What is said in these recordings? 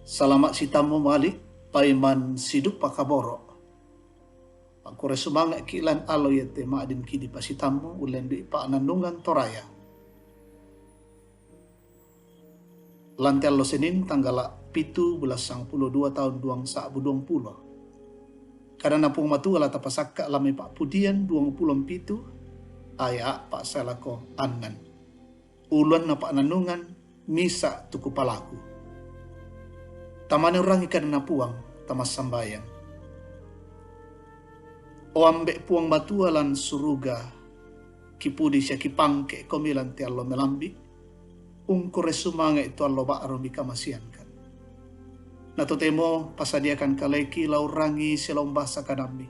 Salamat si tamu malik paiman siduk pakaboro. Aku resumanga kilan alo yete maadin kidi pasitamu ulen di pa nandungan toraya. Lantel lo Senin tanggal 7/12 tahun 2020. Karena napung matu ala tapasaka lami pak pudian 27 aya pak salako angan. Ulan na pak nandungan misa tuku palaku. Tamane orang ikan napuang tamas sambayang. O ambek puang batua lan suruga kipudi siya kipangke komilan ti allo melambi ungkure sumanga itu allo ba'ro mikamasian kan. Natotemo pasadiakan kaleki laurangi silombasa kadami.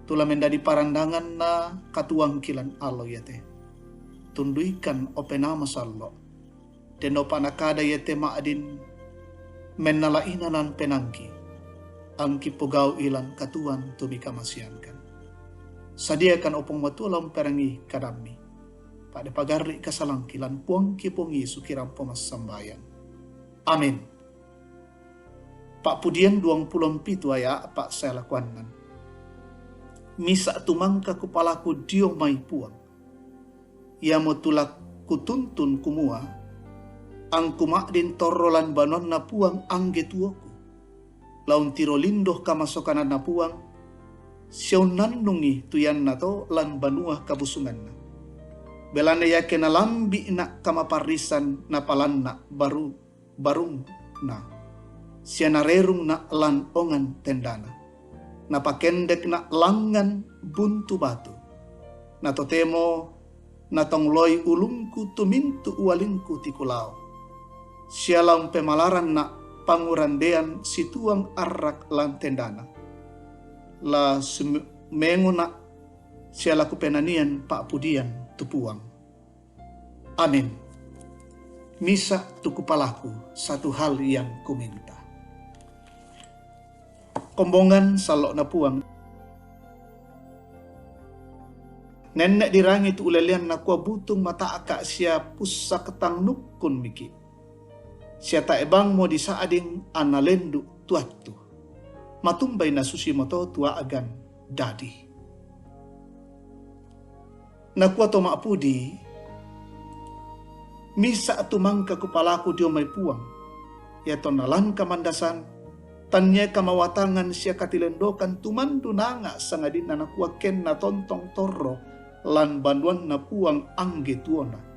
Tula mendadi parandangan na katuang kilan allo yate. Tunduikan openama sallo. Deno panakada yate maadin menalainanan penangki. Ang kipugau ilan katuan tumika masiankan. Sadiakan opong matulang perangi kadami. Pada pagarri kasalangkilan puang kipungi sukiram pomas sambayan. Amin. Pak pudian 27 aya pak saya lakuanan. Misa tumangka kupalaku dio mai puang. Ia motulak kutuntun kumua. Ang kumakdin torrolan banon na puang angge tuoku. Laun tiro lindoh kamasokanan na puang, siyaw nandungi tuyan na to lan banuah kabusungan na. Belana yake na lambi na kamaparisan na palan na barung na. Siya narerung na lan ongan tendana. Napakendek na langan buntu batu. Na totemo na tongloy ulungku tumintu uwalingku tikulao. Siya lang pemalaran na pangurandean situang arrak lan tendana. La menguna siya laku penanian pak pudian tupuang. Amin. Misa tuku palaku satu hal yang kuminta. Kombongan salok na puang. Nenek dirangit ulelian na kuwa butung mata akak siya pusa ketang nukun miki. Siya taebang mo di saading analendu tuatu. Matumbay na susi mo to tua agan dadi. Nakuha to maapudi, misa atumangka kupalaku dio may puang. Yato nalan kamandasan, tanya kamawatangan siya katilendokan tumandu nanga sangadin na nakuha ken na tontong torro lan banduan na puang angge tuona.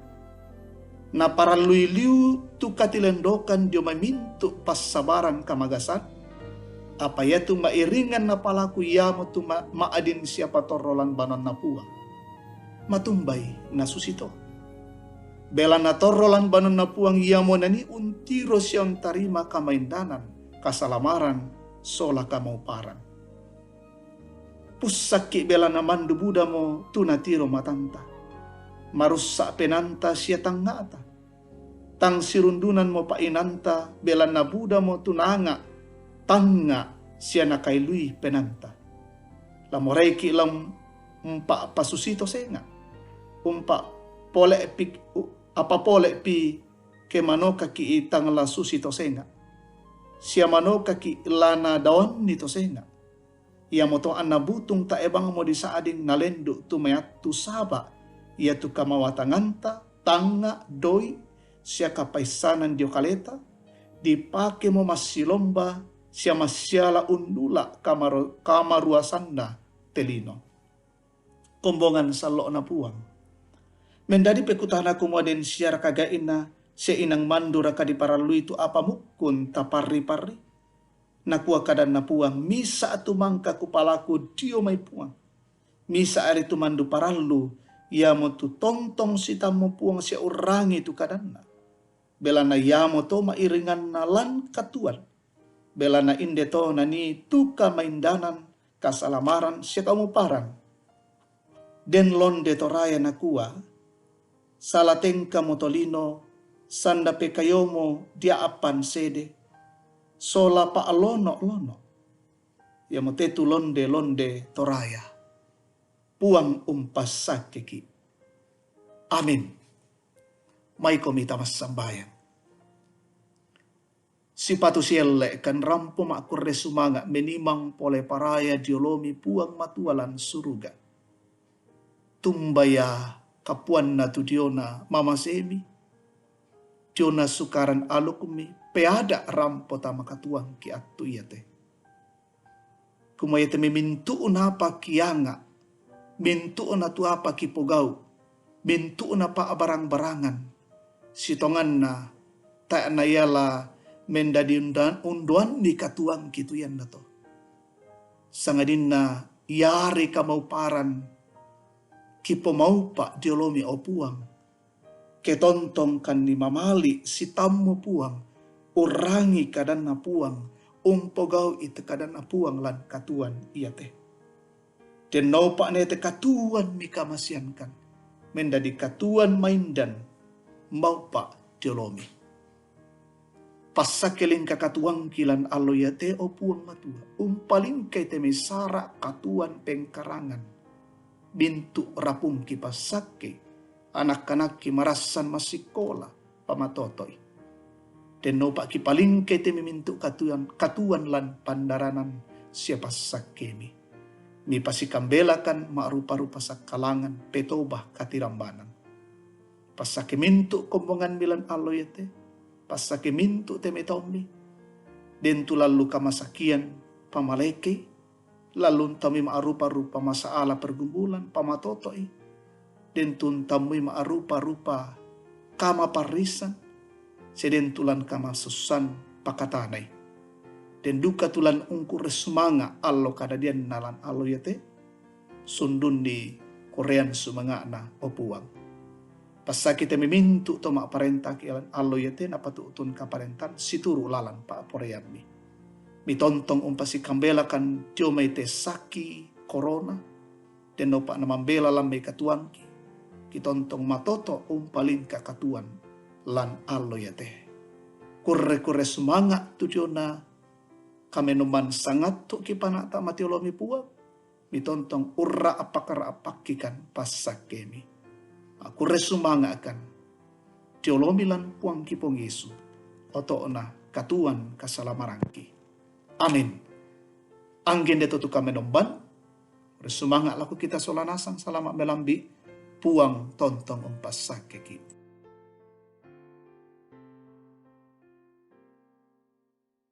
Na para luiliu tu katilendokan dio mamintu pasabaran kamagasan. Apa ya tu mairingan na palaku ya mo tu maadin siapa torolan banon na puang. Matumbay na susito. Bela na torolan banon na puang ya mo nani untiro siyang tarima kamaindanan, kasalamaran, sola kamauparan. Pusaki bela na mandu buda mo tu natiro matanta. Marusak penanta siya tangata. Tang sirundunan mo painanta, belan na buda mo tunanga, tanga siya nakailui penanta. Lamoreiki lam umpa pasusito senga. Umpa pole pi ke manoka ki itang la susito senga. Siya manoka ki lana daon nito senga. Ia mo to anabutung ta ebang mo di saading nalendo tumayat tu saba. Ia tu kamawatanganta, tanga, doi, siya kapaisanan dio kaleta, dipake mo masilomba, siya masyala undula kamaruasanda telino. Kombongan salo na puang. Mendadi pekutana kumaden siya rakagain na siya inang mandura kadiparalui tu apa mukun tapari-pari. Nakuha kadan na puang, misa atumangka kupalaku dio may puang. Misa ari tumandu paralu, ia mo tu tontong sita mo puang siya urangi tu kadanna. Bela na ia mo to mairingan na lan katuan. Bela na inde to nani tu kamaindanan kasalamaran siya kamuparan. Den londe to raya na kuwa. Salateng kamotolino sanda pe kayomo dia apan sede. Sola pa alono-lono. Ia mo tetu londe to raya. Puang umpas sakiki. Amin. May komita mas sambayan. Si patu sielek kan rampo mak kurre sumanga menimang pole paraya diolomi puang matualan suruga. Tumbaya kapuan na tu diona mama semi. Diona sukaran alukumi peada rampo tama katuang ki atu iate. Kumaya te memintu unapa kianga. Mintu na tu apa ki pogau. Mintu na pa barang-barangan. Sitongan na tak na yala mendadi unduan ni katuang kitu yan na to. Sangadin na yari ka mauparan kipo maupa diolomi o puang. Ketontong kan ni mamali si tamu puang. Urangi kadan na puang. Umpogau ite kadan na puang lan katuan iya teh. Dan naupa na ite katuan mika masyankan. Mendadi katuan maindan maupa diolomi. Pasakeling kakatuang kilan aloyate o puang matua. Umpaling kay teme sara katuan pengkarangan. Bintu rapung ki pasake. Anak-anak ki marasan masikola pamatotoy. Den no pak ki paling kay teme mintu katuan lan pandaranan siapa sakemi. Mi pasikambelakan maarupa-rupa sakalangan petobah katirambanan. Pasake mintu kombongan milan aloyate. Pasake mintu teme tommi. Den tu lalu kamasakian pamaleke. Lalu tami maarupa-rupa masaala pergumbulan pamatotoi. Den tami maarupa-rupa kama parisan. Seden tulan kama susan pakatanay. Den duka tulan ungkur resumanga allo kadadian nalan allo yate. Sundun di Korean sumanga na opuang. Pasake te memintu to mak parenta kialan allo yate na patuutun kaparentan situru lalan pa porean mi. Mitontong umpasi kambela kan tio may te saki corona. Den no pa namambela lamay katuangki. Kitontong matoto umpalin kakatuan lan allo yate. Kurre-kurre sumanga tudio na kamenuman sangat tu kipanata matiolomi puang. Mitontong urra apakara apakikan pasakemi. Aku resumanga akan teolomilan puang kipong Yesu oto na katuan kasalamarangki. Amin. Anggen de tutu kami nomban resumanga laku kita solanasang salamat melambi puang tontong umpas sakeki.